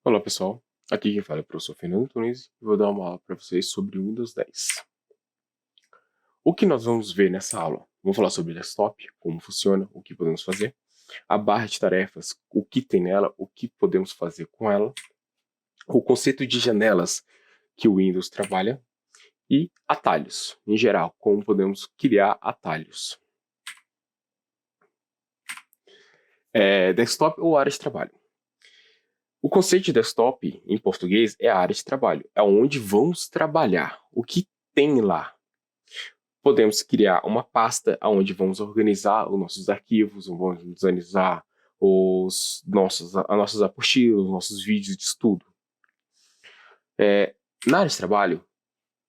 Olá pessoal, aqui quem fala é o professor Fernando Tunes e vou dar uma aula para vocês sobre o Windows 10. O que nós vamos ver nessa aula? Vamos falar sobre o desktop, como funciona, o que podemos fazer, a barra de tarefas, o que tem nela, o que podemos fazer com ela, o conceito de janelas que o Windows trabalha e atalhos, em geral, como podemos criar atalhos. Desktop ou área de trabalho. O conceito de desktop, em português, é a área de trabalho. É onde vamos trabalhar, o que tem lá. Podemos criar uma pasta onde vamos organizar os nossos arquivos, vamos organizar as nossas apostilas, os nossos vídeos de estudo. Na área de trabalho,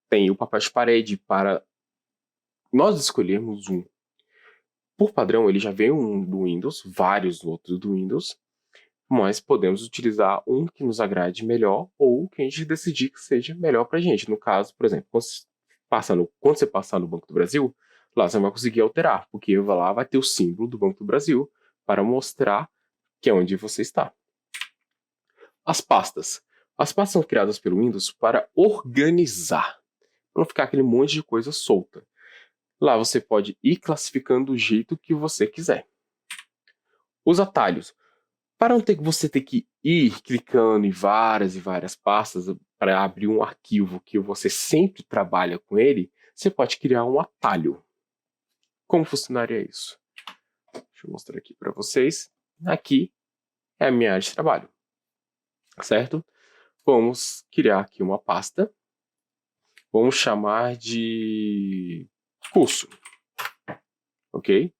tem o papel de parede para nós escolhermos um. Por padrão, ele já vem um do Windows, vários outros do Windows, mas podemos utilizar um que nos agrade melhor ou que a gente decidir que seja melhor para a gente. No caso, por exemplo, quando você passar no Banco do Brasil, lá você não vai conseguir alterar, porque lá vai ter o símbolo do Banco do Brasil para mostrar que é onde você está. As pastas. As pastas são criadas pelo Windows para organizar, para não ficar aquele monte de coisa solta. Lá você pode ir classificando do jeito que você quiser. Os atalhos. Para não ter que você ter que ir clicando em várias e várias pastas para abrir um arquivo que você sempre trabalha com ele, você pode criar um atalho. Como funcionaria isso? Deixa eu mostrar aqui para vocês. Aqui é a minha área de trabalho, certo? Vamos criar aqui uma pasta. Vamos chamar de curso, ok?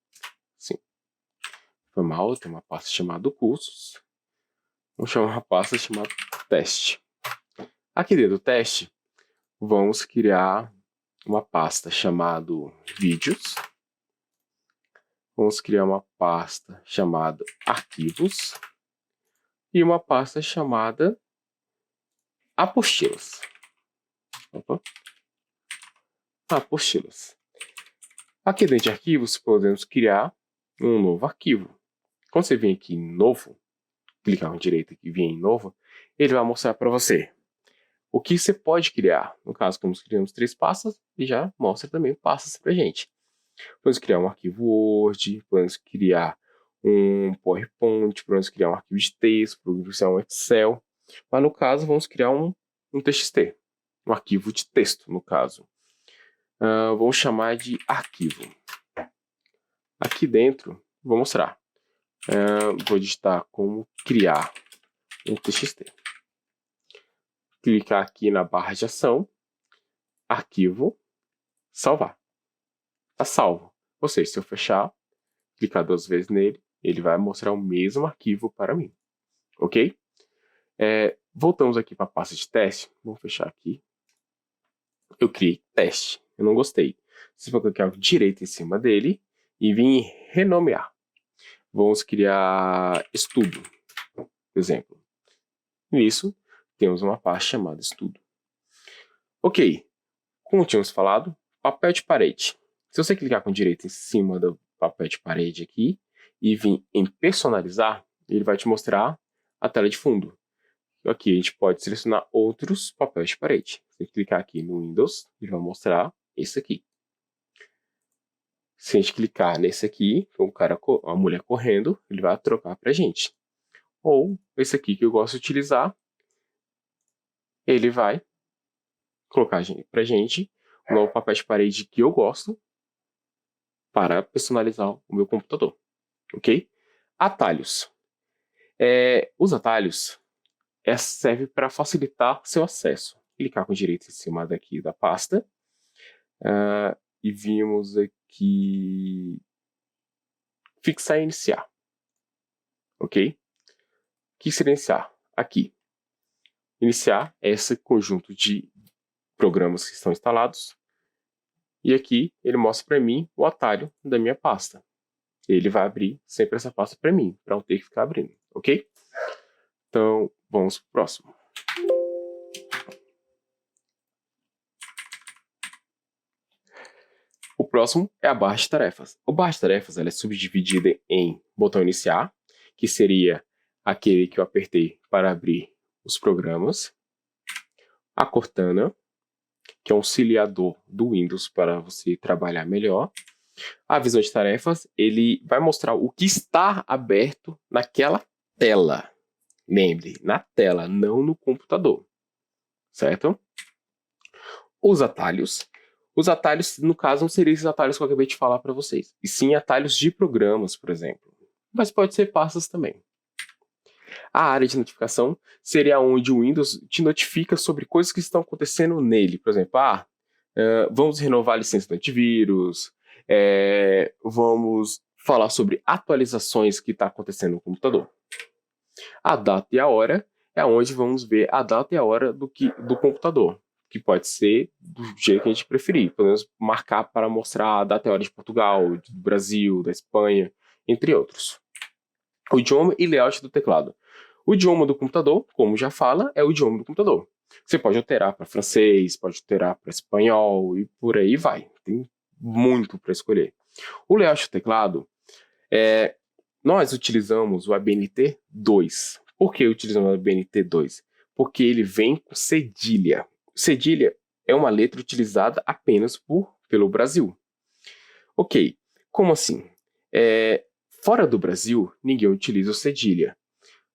Sim. Foi mal, tem uma pasta chamada cursos. Vamos chamar uma pasta chamada teste. Aqui dentro do teste, vamos criar uma pasta chamada vídeos. Vamos criar uma pasta chamada arquivos. E uma pasta chamada apostilas. Opa. Apostilas. Aqui dentro de arquivos, podemos criar um novo arquivo. Quando você vem aqui em novo, clicar com direita aqui e vir em novo, ele vai mostrar para você o que você pode criar. No caso, como criamos 3 pastas, ele já mostra também pastas para a gente. Podemos criar um arquivo Word, podemos criar um PowerPoint, podemos criar um arquivo de texto, podemos criar um Excel. Mas no caso, vamos criar um TXT, um arquivo de texto, no caso. Vamos chamar de arquivo. Aqui dentro, vou mostrar. Vou digitar como criar um TXT. Clicar aqui na barra de ação, arquivo, salvar. Está salvo. Ou seja, se eu fechar, clicar 2 vezes nele, ele vai mostrar o mesmo arquivo para mim. Ok? Voltamos aqui para a pasta de teste. Vamos fechar aqui. Eu criei teste. Eu não gostei. Você vai clicar direito em cima dele e vir em renomear. Vamos criar estudo, por exemplo. Nisso, temos uma pasta chamada estudo. Ok. Como tínhamos falado, papel de parede. Se você clicar com direito em cima do papel de parede aqui e vir em personalizar, ele vai te mostrar a tela de fundo. Aqui a gente pode selecionar outros papéis de parede. Se clicar aqui no Windows, ele vai mostrar esse aqui. Se a gente clicar nesse aqui, a mulher correndo, ele vai trocar para a gente. Ou esse aqui que eu gosto de utilizar, ele vai colocar para a gente um novo papel de parede que eu gosto para personalizar o meu computador. Ok? Atalhos. Os atalhos servem para facilitar seu acesso. Clicar com direito em cima daqui da pasta. E vimos aqui fixar e iniciar. Ok? O que seria iniciar? Aqui. Iniciar é esse conjunto de programas que estão instalados. E aqui ele mostra para mim o atalho da minha pasta. Ele vai abrir sempre essa pasta para mim, para não ter que ficar abrindo. Ok? Então, vamos para o próximo. O próximo é a barra de tarefas. A barra de tarefas ela é subdividida em botão iniciar, que seria aquele que eu apertei para abrir os programas, a Cortana, que é um auxiliador do Windows para você trabalhar melhor. A visão de tarefas, ele vai mostrar o que está aberto naquela tela. Lembre, na tela, não no computador, certo? Os atalhos. Os atalhos, no caso, não seriam esses atalhos que eu acabei de falar para vocês, e sim atalhos de programas, por exemplo. Mas pode ser pastas também. A área de notificação seria onde o Windows te notifica sobre coisas que estão acontecendo nele. Por exemplo, vamos renovar a licença do antivírus, vamos falar sobre atualizações que está acontecendo no computador. A data e a hora é onde vamos ver a data e a hora do computador, que pode ser do jeito que a gente preferir. Podemos marcar para mostrar a data e a hora de Portugal, do Brasil, da Espanha, entre outros. O idioma e layout do teclado. O idioma do computador, como já fala, é o idioma do computador. Você pode alterar para francês, pode alterar para espanhol e por aí vai. Tem muito para escolher. O layout do teclado, nós utilizamos o ABNT 2. Por que utilizamos o ABNT 2? Porque ele vem com cedilha. Cedilha é uma letra utilizada apenas pelo Brasil. Ok, como assim? Fora do Brasil, ninguém utiliza o cedilha.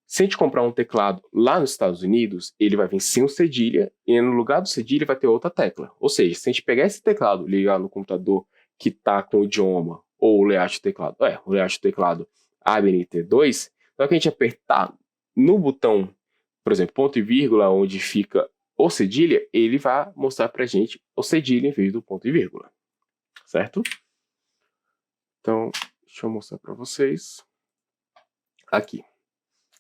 Se a gente comprar um teclado lá nos Estados Unidos, ele vai vir sem o cedilha e no lugar do cedilha vai ter outra tecla. Ou seja, se a gente pegar esse teclado e ligar no computador que está com o idioma ou o layout do teclado, o layout do teclado ABNT2, na hora que a gente apertar no botão, por exemplo, ponto e vírgula, onde fica o cedilha, ele vai mostrar para a gente o cedilha em vez do ponto e vírgula. Certo? Então, deixa eu mostrar para vocês. Aqui.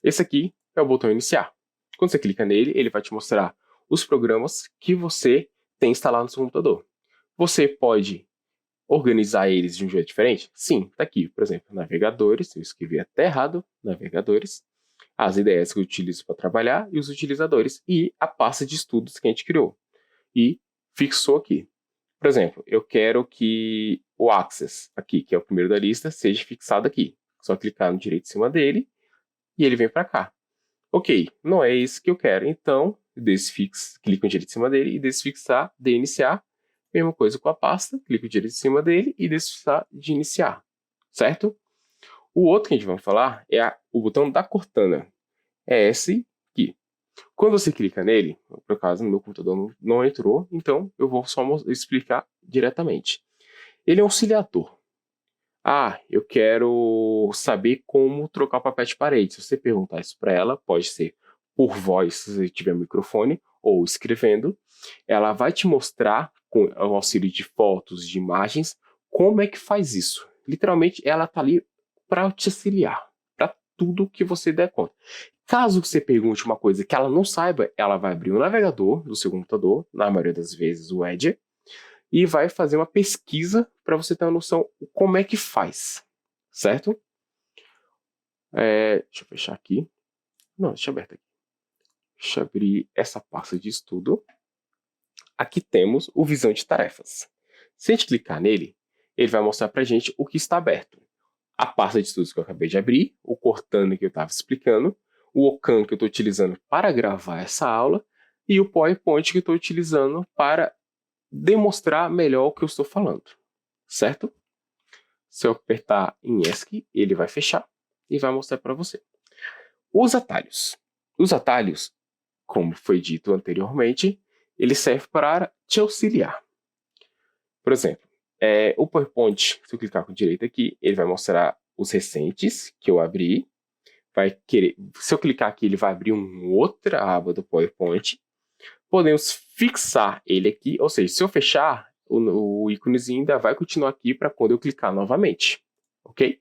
Esse aqui é o botão iniciar. Quando você clica nele, ele vai te mostrar os programas que você tem instalado no seu computador. Você pode organizar eles de um jeito diferente? Sim, tá aqui, por exemplo, navegadores, eu escrevi até errado, navegadores, as ideias que eu utilizo para trabalhar e os utilizadores, e a pasta de estudos que a gente criou. E fixou aqui. Por exemplo, eu quero que o Access, aqui, que é o primeiro da lista, seja fixado aqui. Só clicar no direito em cima dele, e ele vem para cá. Ok, não é isso que eu quero, então clico no direito em cima dele e desfixar de iniciar. Mesma coisa com a pasta, clico no direito em cima dele e desfixar de iniciar, certo? O outro que a gente vai falar é o botão da Cortana. É esse aqui. Quando você clica nele, por acaso no meu computador não entrou, então eu vou só explicar diretamente. Ele é um auxiliador. Eu quero saber como trocar o papel de parede. Se você perguntar isso para ela, pode ser por voz, se você tiver microfone, ou escrevendo. Ela vai te mostrar, com o auxílio de fotos, de imagens, como é que faz isso. Literalmente, ela está ali para te auxiliar, para tudo que você der conta. Caso você pergunte uma coisa que ela não saiba, ela vai abrir o navegador do seu computador, na maioria das vezes o Edge, e vai fazer uma pesquisa para você ter uma noção de como é que faz, certo? Deixa eu fechar aqui. Não, deixa eu aberto aqui. Deixa eu abrir essa pasta de estudo. Aqui temos o visão de tarefas. Se a gente clicar nele, ele vai mostrar para a gente o que está aberto. A pasta de estudos que eu acabei de abrir, o Cortana que eu estava explicando, o Ocan que eu estou utilizando para gravar essa aula e o PowerPoint que eu estou utilizando para demonstrar melhor o que eu estou falando, certo? Se eu apertar em ESC, ele vai fechar e vai mostrar para você. Os atalhos. Os atalhos, como foi dito anteriormente, ele serve para te auxiliar. Por exemplo, o PowerPoint, se eu clicar com direito aqui, ele vai mostrar os recentes que eu abri. Se eu clicar aqui, ele vai abrir uma outra aba do PowerPoint. Podemos fixar ele aqui, ou seja, se eu fechar, o íconezinho ainda vai continuar aqui para quando eu clicar novamente, ok?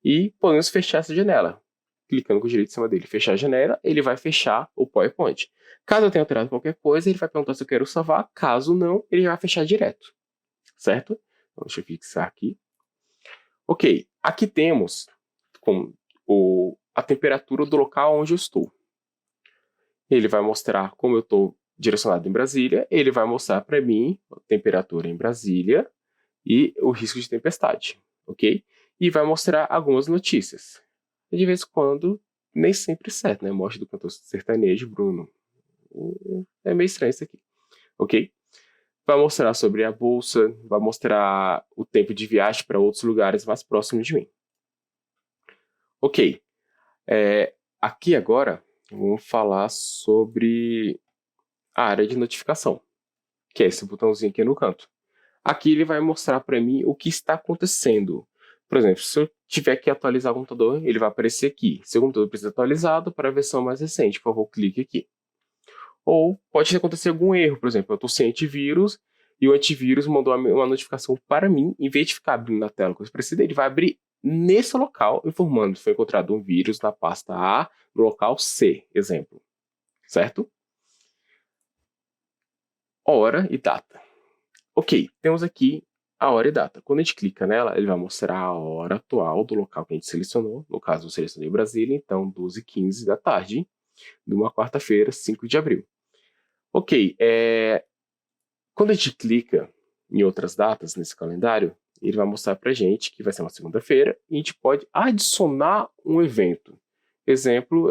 E podemos fechar essa janela. Clicando com o direito em cima dele, fechar a janela, ele vai fechar o PowerPoint. Caso eu tenha alterado qualquer coisa, ele vai perguntar se eu quero salvar. Caso não, ele vai fechar direto, certo? Então, deixa eu fixar aqui. Ok, aqui temos a temperatura do local onde eu estou. Ele vai mostrar como eu estou direcionado em Brasília, ele vai mostrar para mim a temperatura em Brasília e o risco de tempestade, ok? E vai mostrar algumas notícias. De vez em quando, nem sempre certo, né? Morte do cantor sertanejo, Bruno. É meio estranho isso aqui, ok? Vai mostrar sobre a bolsa, vai mostrar o tempo de viagem para outros lugares mais próximos de mim. Ok. Aqui agora, vamos falar sobre a área de notificação, que é esse botãozinho aqui no canto. Aqui ele vai mostrar para mim o que está acontecendo. Por exemplo, se eu tiver que atualizar o computador, ele vai aparecer aqui. Seu computador precisa ser atualizado para a versão mais recente, por favor, clique aqui. Ou pode acontecer algum erro, por exemplo, eu estou sem antivírus e o antivírus mandou uma notificação para mim, em vez de ficar abrindo na tela coisa parecida, ele vai abrir nesse local, informando que foi encontrado um vírus na pasta A, no local C, exemplo. Certo? Hora e data. Ok, temos aqui a hora e data. Quando a gente clica nela, ele vai mostrar a hora atual do local que a gente selecionou. No caso, eu selecionei Brasília, então 12h15 da tarde, de uma quarta-feira, 5 de abril. Ok, quando a gente clica em outras datas nesse calendário, ele vai mostrar pra gente que vai ser uma segunda-feira e a gente pode adicionar um evento. Exemplo,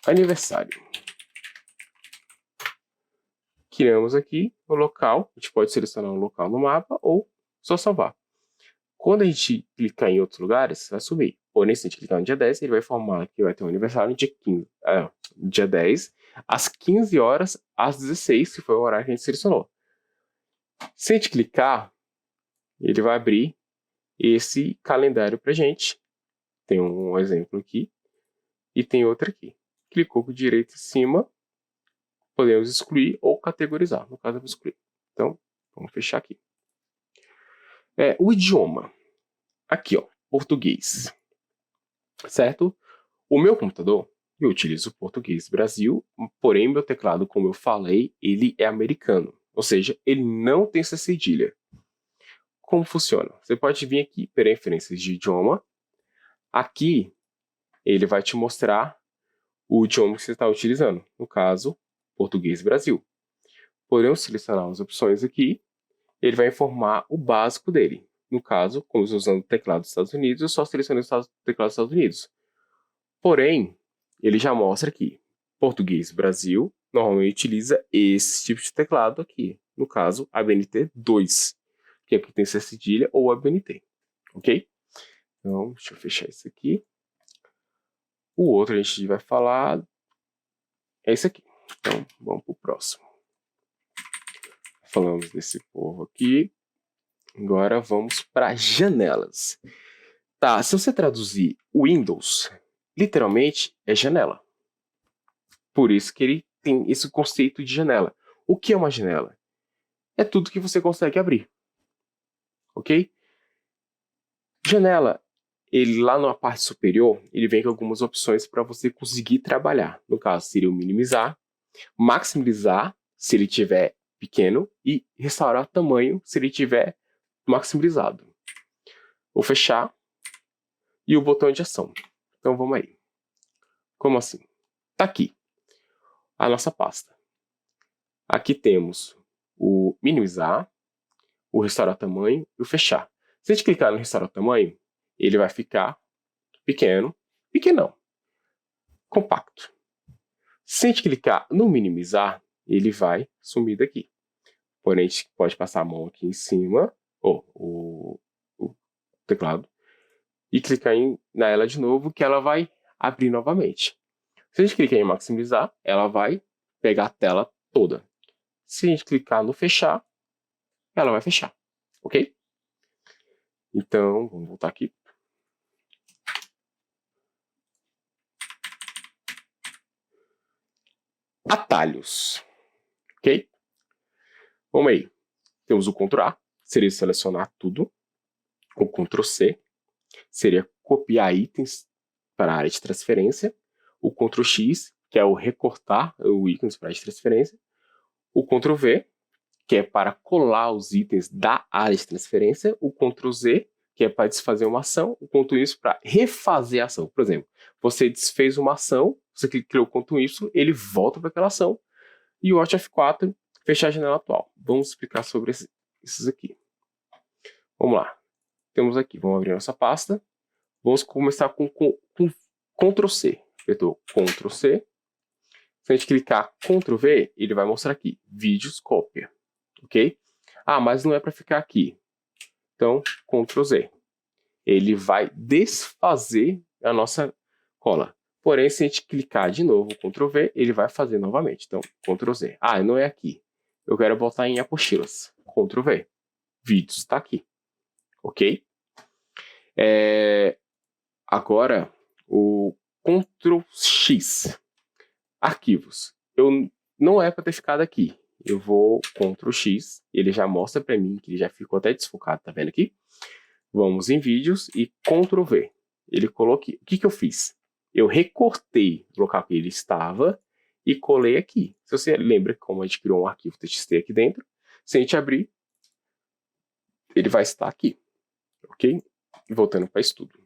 aniversário. Criamos aqui o local, a gente pode selecionar um local no mapa ou só salvar. Quando a gente clicar em outros lugares, vai subir. Porém, se a gente clicar no dia 10, ele vai informar que vai ter um aniversário no dia 15, dia 10, às 15 horas, às 16, que foi o horário que a gente selecionou. Se a gente clicar, ele vai abrir esse calendário para a gente. Tem um exemplo aqui e tem outro aqui. Clicou com o direito em cima, podemos excluir ou categorizar. No caso, eu vou excluir. Então, vamos fechar aqui. O idioma. Aqui, ó, português. Certo? O meu computador, eu utilizo o português Brasil, porém meu teclado, como eu falei, ele é americano. Ou seja, ele não tem essa cedilha. Como funciona? Você pode vir aqui, preferências de idioma. Aqui, ele vai te mostrar o idioma que você está utilizando. No caso, português Brasil. Podemos selecionar as opções aqui. Ele vai informar o básico dele. No caso, como eu estou usando o teclado dos Estados Unidos, eu só selecionei o teclado dos Estados Unidos. Porém, ele já mostra aqui, português Brasil, normalmente utiliza esse tipo de teclado aqui. No caso, ABNT 2, que aqui tem essa cedilha ou ABNT, ok? Então, deixa eu fechar isso aqui. O outro a gente vai falar é esse aqui. Então, vamos para o próximo. Falamos desse povo aqui. Agora vamos para janelas. Tá, se você traduzir Windows, literalmente é janela. Por isso que ele tem esse conceito de janela. O que é uma janela? É tudo que você consegue abrir. Ok? Janela, ele lá na parte superior, ele vem com algumas opções para você conseguir trabalhar. No caso, seria o minimizar, maximizar, se ele tiver pequeno, e restaurar o tamanho, se ele tiver maximizado. Vou fechar e o botão de ação. Então vamos aí. Como assim? Tá aqui a nossa pasta. Aqui temos o minimizar, o restaurar tamanho e o fechar. Se a gente clicar no restaurar tamanho, ele vai ficar pequeno, pequenão, compacto. Se a gente clicar no minimizar, ele vai sumir daqui. Porém, a gente pode passar a mão aqui em cima, o teclado, e clicar na ela de novo, que ela vai abrir novamente. Se a gente clicar em maximizar, ela vai pegar a tela toda. Se a gente clicar no fechar, ela vai fechar, ok? Então, vamos voltar aqui. Atalhos, ok? Vamos aí. Temos o Ctrl A, seria selecionar tudo. O Ctrl C seria copiar itens para a área de transferência. O Ctrl X, que é o recortar os ícones para a área de transferência. O Ctrl V, que é para colar os itens da área de transferência. O Ctrl Z, que é para desfazer uma ação. O Ctrl Y para refazer a ação. Por exemplo, você desfez uma ação, você criou o Ctrl Y, ele volta para aquela ação. E o Alt F4, fechar a janela atual. Vamos explicar sobre esses aqui. Vamos lá. Temos aqui, vamos abrir nossa pasta. Vamos começar com Ctrl C. apertou Ctrl C. Se a gente clicar Ctrl V, ele vai mostrar aqui, vídeos cópia, ok? Ah, mas não é para ficar aqui. Então, Ctrl Z. Ele vai desfazer a nossa cola. Porém, se a gente clicar de novo, Ctrl V, ele vai fazer novamente. Então, Ctrl Z. Ah, não é aqui. Eu quero botar em apostilas. Ctrl V. Vídeos está aqui. Ok? Agora, o Ctrl X. Arquivos. Não é para ter ficado aqui. Eu vou Ctrl X. Ele já mostra para mim que ele já ficou até desfocado. Tá vendo aqui? Vamos em vídeos e Ctrl V. Ele colocou aqui. O que eu fiz? Eu recortei o local que ele estava e colei aqui. Se você lembra como a gente criou um arquivo TXT aqui dentro, se a gente abrir, ele vai estar aqui. Ok? Voltando para estudo.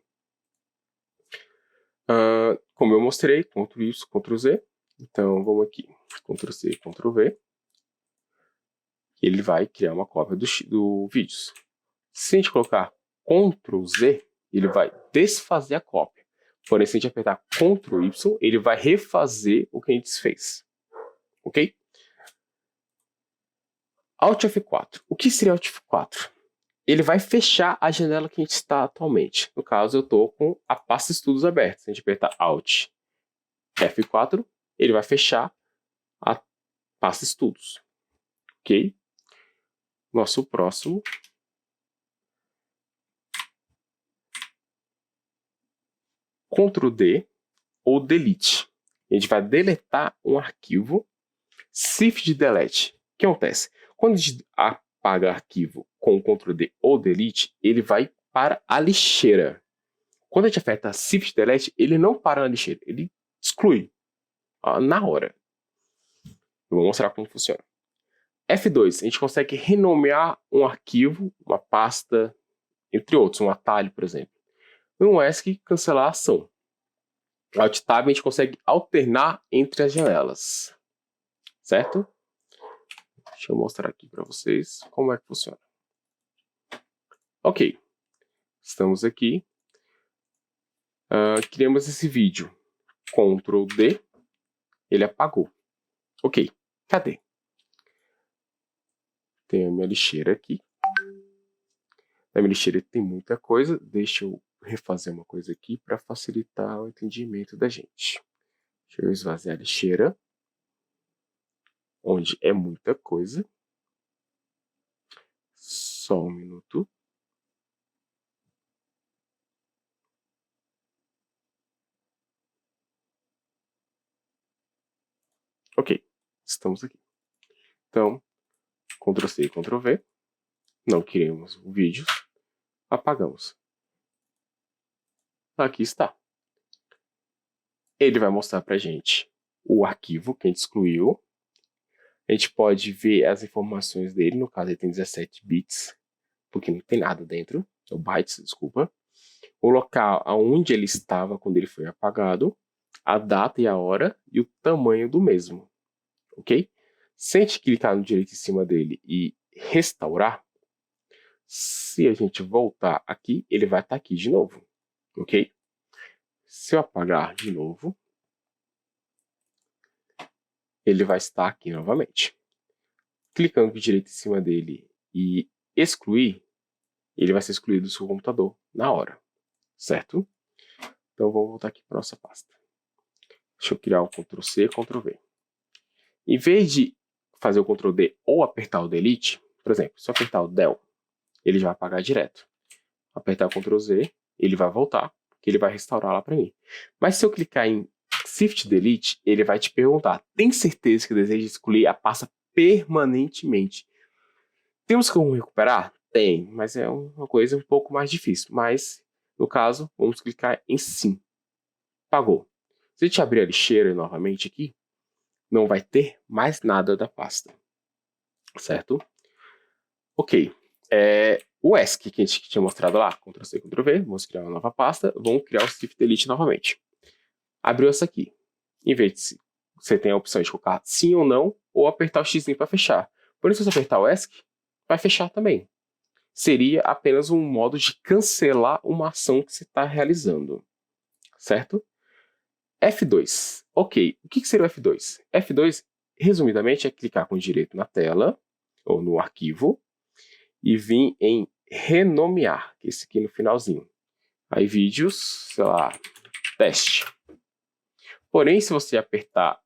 Como eu mostrei, Ctrl Y, Ctrl Z. Então, vamos aqui. Ctrl C, Ctrl V. Ele vai criar uma cópia do vídeos. Se a gente colocar Ctrl Z, ele vai desfazer a cópia. Porém, se a gente apertar Ctrl Y, ele vai refazer o que a gente desfez. Ok? Alt F4. O que seria Alt F4? Ele vai fechar a janela que a gente está atualmente. No caso, eu estou com a pasta estudos aberta. Se a gente apertar Alt F4, ele vai fechar a pasta estudos. Ok? Nosso próximo. Ctrl D ou Delete. A gente vai deletar um arquivo. Shift Delete. O que acontece? Quando a gente apaga arquivo com Ctrl D ou Delete, ele vai para a lixeira. Quando a gente aperta Shift Delete, ele não para na lixeira, ele exclui na hora. Eu vou mostrar como funciona. F2, a gente consegue renomear um arquivo, uma pasta, entre outros, um atalho, por exemplo. No ESC, cancelar a ação. Alt Tab, a gente consegue alternar entre as janelas. Certo? Deixa eu mostrar aqui para vocês como é que funciona. Ok. Estamos aqui. Criamos esse vídeo. Ctrl D. Ele apagou. Ok. Cadê? Tem a minha lixeira aqui. Na minha lixeira tem muita coisa. Deixa eu refazer uma coisa aqui para facilitar o entendimento da gente. Deixa eu esvaziar a lixeira. Onde é muita coisa. Só um minuto. Ok. Estamos aqui. Então, Ctrl C e Ctrl V. Não queremos o vídeo. Apagamos. Aqui está. Ele vai mostrar para a gente o arquivo que a gente excluiu. A gente pode ver as informações dele. No caso, ele tem 17 bits, porque não tem nada dentro. Ou bytes, desculpa. O local onde ele estava quando ele foi apagado. A data e a hora e o tamanho do mesmo. Ok? Se a gente clicar no direito em cima dele e restaurar, se a gente voltar aqui, ele vai estar aqui de novo. Ok? Se eu apagar de novo, ele vai estar aqui novamente. Clicando com direito em cima dele e excluir, ele vai ser excluído do seu computador na hora. Certo? Então, vamos voltar aqui para a nossa pasta. Deixa eu criar o Ctrl C, Ctrl V. Em vez de fazer o Ctrl D ou apertar o Delete, por exemplo, se eu apertar o Del, ele já vai apagar direto. Apertar o Ctrl Z, ele vai voltar, porque ele vai restaurar lá para mim. Mas se eu clicar em Shift Delete, ele vai te perguntar, tem certeza que deseja excluir a pasta permanentemente? Temos como recuperar? Tem, mas é uma coisa um pouco mais difícil. Mas, no caso, vamos clicar em Sim. Apagou. Se a gente abrir a lixeira novamente aqui, não vai ter mais nada da pasta. Certo? Ok. O ESC que a gente tinha mostrado lá, Ctrl C, Ctrl V, vamos criar uma nova pasta, vamos criar o Shift Delete novamente. Abriu essa aqui. Em vez de você tem a opção de colocar sim ou não, ou apertar o X para fechar. Por isso, se você apertar o ESC, vai fechar também. Seria apenas um modo de cancelar uma ação que você está realizando. Certo? F2. Ok, o que seria o F2? F2, resumidamente, é clicar com direito na tela, ou no arquivo, e vir em renomear, que é esse aqui no finalzinho. Aí vídeos, sei lá, teste. Porém, se você apertar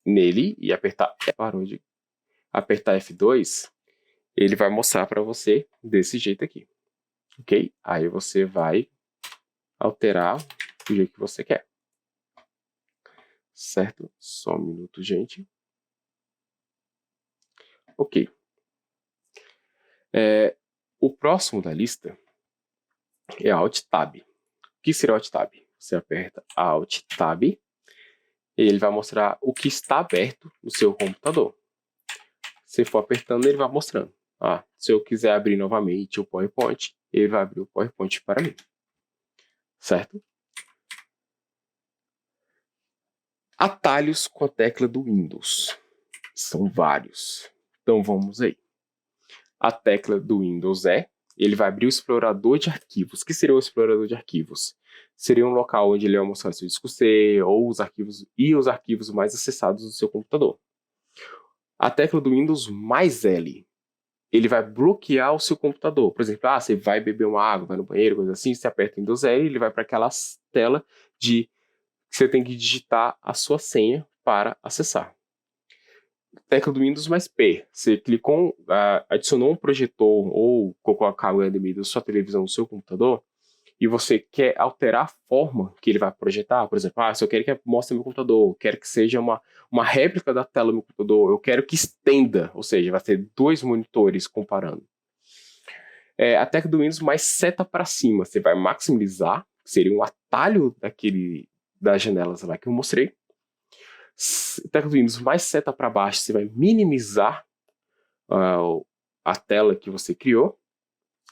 nele e apertar F2, ele vai mostrar para você desse jeito aqui, ok? Aí você vai alterar do jeito que você quer, certo? Só um minuto, gente. Ok. O próximo da lista é Alt Tab. O que seria Alt Tab? Você aperta Alt Tab e ele vai mostrar o que está aberto no seu computador. Se for apertando, ele vai mostrando. Se eu quiser abrir novamente o PowerPoint, ele vai abrir o PowerPoint para mim. Certo? Atalhos com a tecla do Windows. São vários. Então vamos aí. A tecla do Windows ele vai abrir o explorador de arquivos. O que seria o explorador de arquivos? Seria um local onde ele vai mostrar seu disco C ou os arquivos mais acessados do seu computador. A tecla do Windows mais L, ele vai bloquear o seu computador. Por exemplo, você vai beber uma água, vai no banheiro, coisa assim, você aperta o Windows L, ele vai para aquela tela de que você tem que digitar a sua senha para acessar. Tecla do Windows mais P. Você clicou, adicionou um projetor ou colocou a cabo HDMI da sua televisão no seu computador e você quer alterar a forma que ele vai projetar. Por exemplo, se eu quero que mostre meu computador, eu quero que seja uma réplica da tela do meu computador, eu quero que estenda, ou seja, vai ter 2 monitores comparando. A tecla do Windows mais seta para cima. Você vai maximizar, seria um atalho das janelas lá que eu mostrei. Tecla do Windows mais seta para baixo, você vai minimizar a tela que você criou.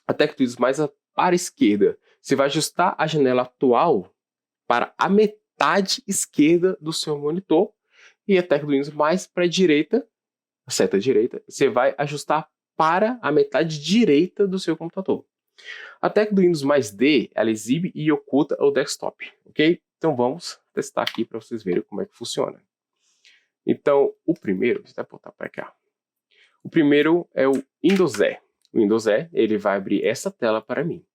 A tecla do Windows mais para a esquerda, você vai ajustar a janela atual para a metade esquerda do seu monitor. E a tecla do Windows mais para a direita, a seta direita, você vai ajustar para a metade direita do seu computador. A tecla do Windows mais D, ela exibe e oculta o desktop, ok? Então vamos testar aqui para vocês verem como é que funciona. Então, o primeiro, deixa eu botar para cá. O primeiro é o Windows E. O Windows E, ele vai abrir essa tela para mim,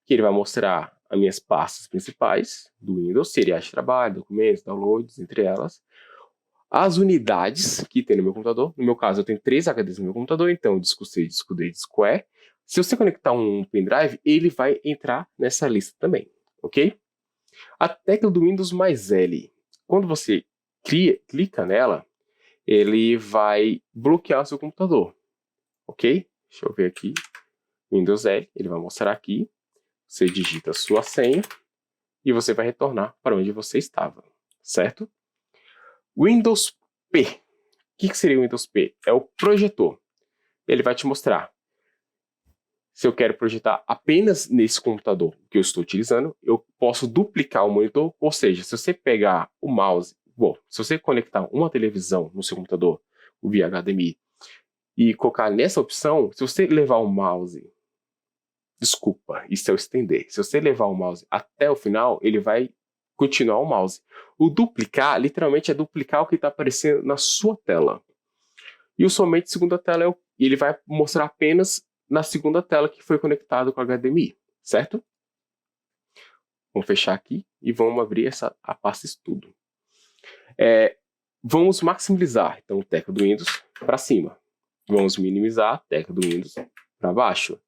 que ele vai mostrar as minhas pastas principais do Windows, seria de trabalho, documentos, downloads, entre elas. As unidades que tem no meu computador. No meu caso, eu tenho 3 HDs no meu computador, então disco C, disco D, disco E. Se você conectar um pendrive, ele vai entrar nessa lista também, ok? A tecla do Windows mais L. Quando você clica nela, ele vai bloquear o seu computador, ok? Deixa eu ver aqui. Windows L, ele vai mostrar aqui. Você digita a sua senha e você vai retornar para onde você estava, certo? Windows P. O que seria o Windows P? É o projetor. Ele vai te mostrar se eu quero projetar apenas nesse computador que eu estou utilizando, eu posso duplicar o monitor, ou seja, se você pegar o mouse, se você conectar uma televisão no seu computador, via HDMI, e colocar nessa opção, se você levar o mouse, isso é o estender, se você levar o mouse até o final, ele vai continuar o mouse. O duplicar, literalmente, é duplicar o que está aparecendo na sua tela. E o somente segunda tela, ele vai mostrar apenas na segunda tela que foi conectado com a HDMI, certo? Vamos fechar aqui e vamos abrir a pasta estudo. Vamos maximizar, então, a tecla do Windows para cima. Vamos minimizar a tecla do Windows para baixo.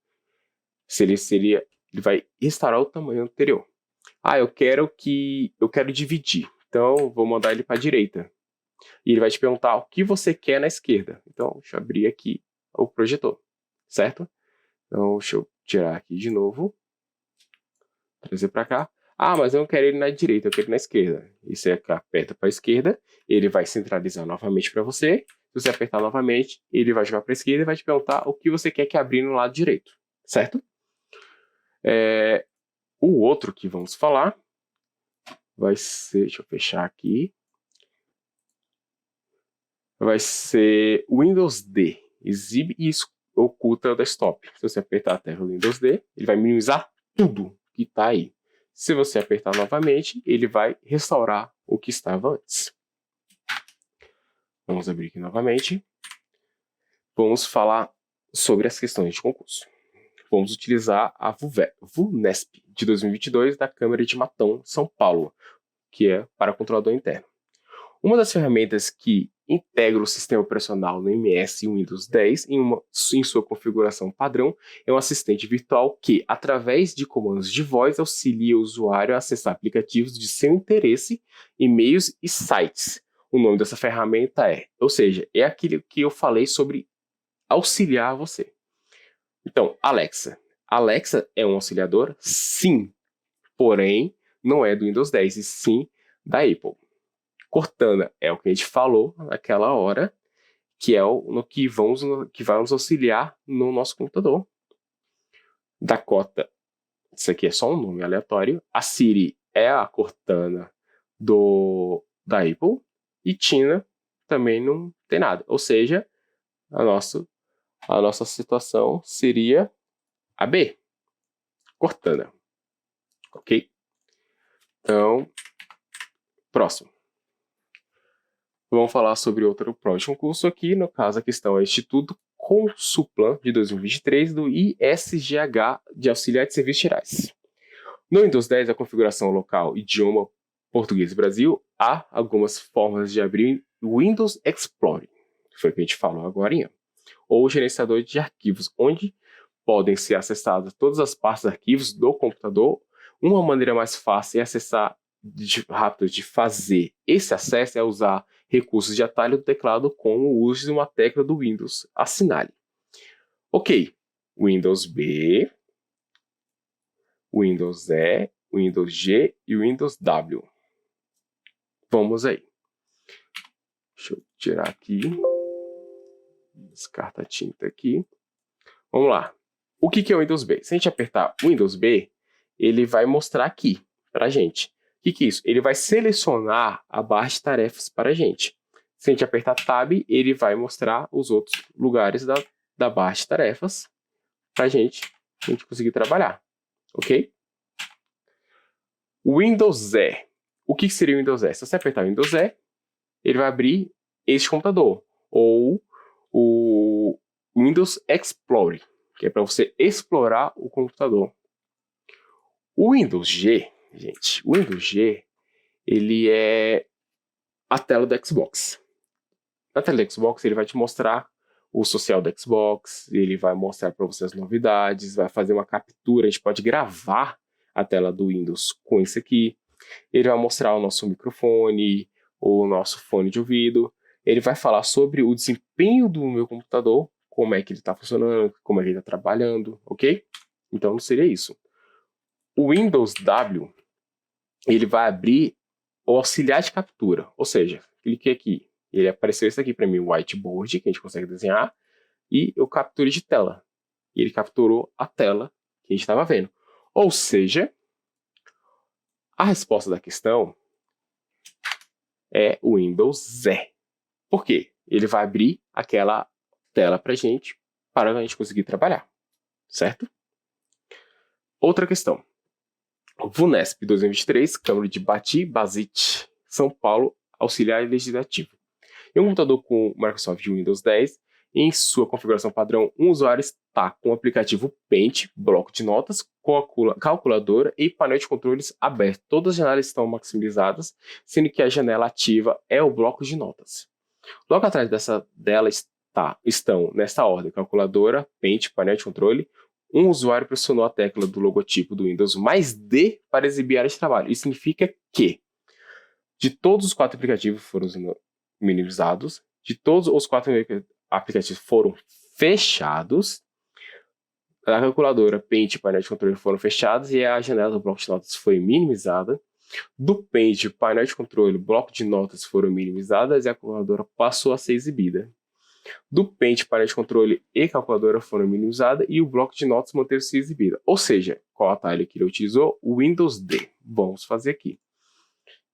Ele vai restaurar o tamanho anterior. Eu quero dividir. Então, vou mandar ele para a direita. E ele vai te perguntar o que você quer na esquerda. Então, deixa eu abrir aqui o projetor, certo? Então, deixa eu tirar aqui de novo. Trazer para cá. Mas eu não quero ele na direita, eu quero ele na esquerda. E você aperta para a esquerda, ele vai centralizar novamente para você. Se você apertar novamente, ele vai jogar para a esquerda e vai te perguntar o que você quer que abrir no lado direito, certo? O outro que vamos falar vai ser, deixa eu fechar aqui, vai ser Windows D. Exibe e oculta o desktop. Se você apertar a tecla Windows D, ele vai minimizar tudo que está aí. Se você apertar novamente, ele vai restaurar o que estava antes. Vamos abrir aqui novamente. Vamos falar sobre as questões de concurso. Vamos utilizar a VUNESP de 2022 da Câmara de Matão, São Paulo, que é para controlador interno. Uma das ferramentas que integra o sistema operacional no MS Windows 10 em sua configuração padrão é um assistente virtual que, através de comandos de voz, auxilia o usuário a acessar aplicativos de seu interesse, e-mails e sites. O nome dessa ferramenta ou seja, é aquilo que eu falei sobre auxiliar você. Então, Alexa. Alexa é um auxiliador? Sim. Porém, não é do Windows 10, e sim da Apple. Cortana é o que a gente falou naquela hora, que é no que vai nos auxiliar no nosso computador. Dakota, isso aqui é só um nome aleatório. A Siri é a Cortana da Apple. E Tina também não tem nada. Ou seja, a nossa situação seria a B, Cortana. Ok? Então, próximo. Vamos falar sobre outro prova de concurso aqui. No caso, a questão é Instituto Consuplan de 2023 do ISGH de Auxiliar de Serviços Gerais. No Windows 10, a configuração local idioma português Brasil, há algumas formas de abrir o Windows Explorer, que foi o que a gente falou agora, ou gerenciador de arquivos, onde podem ser acessadas todas as partes dos arquivos do computador. Uma maneira mais fácil e rápida de fazer esse acesso é usar recursos de atalho do teclado com o uso de uma tecla do Windows. Assinale. Ok. Windows B, Windows E, Windows G e Windows W. Vamos aí. Deixa eu tirar aqui. Descarta a tinta aqui. Vamos lá. O que é o Windows B? Se a gente apertar Windows B, ele vai mostrar aqui para a gente. O que é isso? Ele vai selecionar a barra de tarefas para a gente. Se a gente apertar Tab, ele vai mostrar os outros lugares da barra de tarefas para a gente conseguir trabalhar. Ok? O Windows E. O que seria o Windows E? Se você apertar o Windows E, ele vai abrir este computador. Ou o Windows Explorer, que é para você explorar o computador. O Windows G, gente, o Windows G, ele é a tela do Xbox. Na tela do Xbox, ele vai te mostrar o social do Xbox, ele vai mostrar para você as novidades, vai fazer uma captura, a gente pode gravar a tela do Windows com isso aqui. Ele vai mostrar o nosso microfone, o nosso fone de ouvido. Ele vai falar sobre o desempenho do meu computador, como é que ele está funcionando, como é que ele está trabalhando, ok? Então, não seria isso. O Windows W, ele vai abrir o auxiliar de captura, ou seja, cliquei aqui, ele apareceu isso aqui para mim, o whiteboard, que a gente consegue desenhar, e eu capture de tela. E ele capturou a tela que a gente estava vendo. Ou seja, a resposta da questão é o Windows Z. Por quê? Ele vai abrir aquela tela para a gente conseguir trabalhar, certo? Outra questão. VUNESP 2023, Câmara de Bati, Basite, São Paulo, Auxiliar Legislativo. Em um computador com Microsoft Windows 10, em sua configuração padrão, um usuário está com o aplicativo Paint, bloco de notas, calculadora e painel de controles aberto. Todas as janelas estão maximizadas, sendo que a janela ativa é o bloco de notas. Logo atrás dela estão, nesta ordem, calculadora, Paint, painel de controle. Um usuário pressionou a tecla do logotipo do Windows mais D para exibir a área de trabalho. Isso significa que de todos os 4 aplicativos foram minimizados, de todos os 4 aplicativos foram fechados, a calculadora, Paint e painel de controle foram fechados e a janela do bloco de notas foi minimizada. Do Paint, painel de controle, bloco de notas foram minimizadas e a calculadora passou a ser exibida. Do Paint, painel de controle e calculadora foram minimizadas e o bloco de notas manteve-se exibido. Ou seja, qual atalho que ele utilizou? O Windows D. Vamos fazer aqui.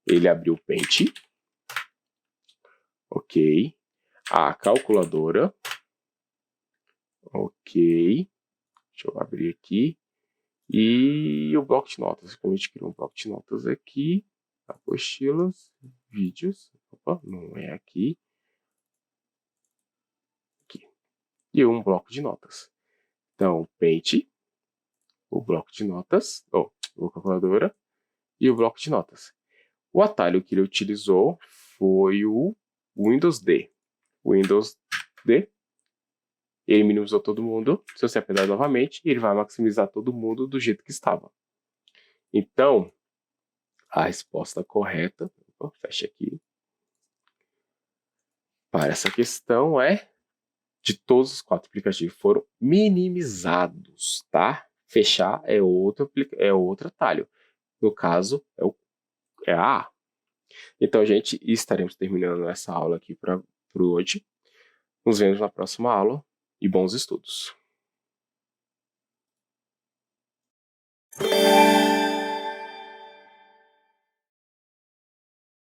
Ele abriu o Paint. Ok. A calculadora. Ok. Deixa eu abrir aqui. E o bloco de notas. A gente cria um bloco de notas aqui. Apostilas, vídeos. Opa, não é aqui. Aqui. E um bloco de notas. Então, Paint, o bloco de notas, a calculadora e o bloco de notas. O atalho que ele utilizou foi o Windows D. Windows D. Ele minimizou todo mundo. Se você apertar novamente, ele vai maximizar todo mundo do jeito que estava. Então, a resposta correta, fecha aqui, para essa questão é: de todos os 4 aplicativos foram minimizados, tá? Fechar é outro atalho. No caso, é a A. Então, gente, estaremos terminando essa aula aqui por hoje. Nos vemos na próxima aula e bons estudos.